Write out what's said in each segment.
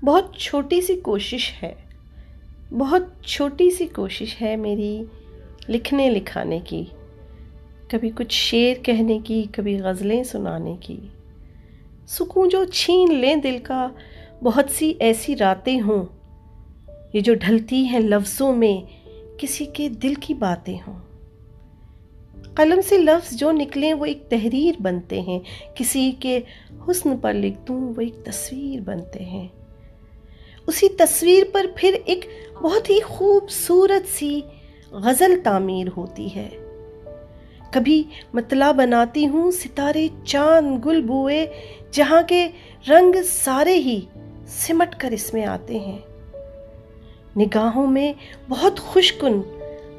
بہت چھوٹی سی کوشش ہے، بہت چھوٹی سی کوشش ہے میری لکھنے لکھانے کی، کبھی کچھ شعر کہنے کی، کبھی غزلیں سنانے کی۔ سکون جو چھین لیں دل کا، بہت سی ایسی راتیں ہوں، یہ جو ڈھلتی ہیں لفظوں میں، کسی کے دل کی باتیں ہوں۔ قلم سے لفظ جو نکلیں وہ ایک تحریر بنتے ہیں، کسی کے حسن پر لکھ دوں وہ ایک تصویر بنتے ہیں، اسی تصویر پر پھر ایک بہت ہی خوبصورت سی غزل تعمیر ہوتی ہے۔ کبھی مطلع بناتی ہوں ستارے چاند گل بوئے، جہاں کے رنگ سارے ہی سمٹ کر اس میں آتے ہیں۔ نگاہوں میں بہت خوشکن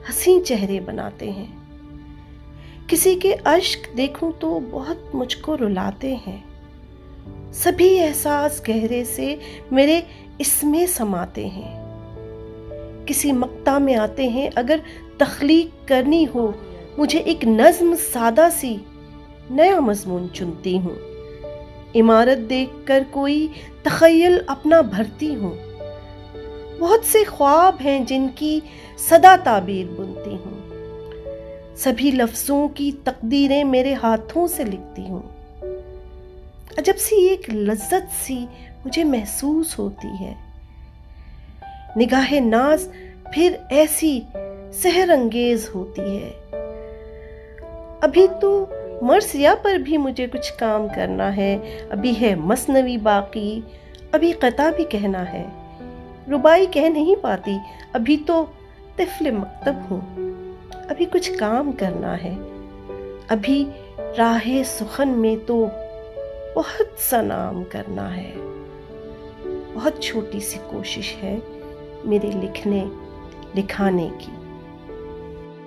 حسین چہرے بناتے ہیں، کسی کے اشک دیکھوں تو بہت مجھ کو رلاتے ہیں۔ سبھی احساس گہرے سے میرے اس میں سماتے ہیں، کسی مقطع میں آتے ہیں۔ اگر تخلیق کرنی ہو مجھے ایک نظم سادہ سی، نیا مضمون چنتی ہوں، عمارت دیکھ کر کوئی تخیل اپنا بھرتی ہوں۔ بہت سے خواب ہیں جن کی صدا تعبیر بنتی ہوں، سبھی لفظوں کی تقدیریں میرے ہاتھوں سے لکھتی ہوں۔ عجب سی ایک لذت سی مجھے محسوس ہوتی ہے، نگاہ ناز پھر ایسی سحر انگیز ہوتی ہے۔ ابھی تو مرثیہ پر بھی مجھے کچھ کام کرنا ہے، ابھی ہے مثنوی باقی، ابھی قطع بھی کہنا ہے۔ رباعی کہہ نہیں پاتی، ابھی تو طفل مکتب ہوں، ابھی کچھ کام کرنا ہے۔ ابھی راہ سخن میں تو بہت سا نام کرنا ہے۔ بہت چھوٹی سی کوشش ہے میرے لکھنے لکھانے کی۔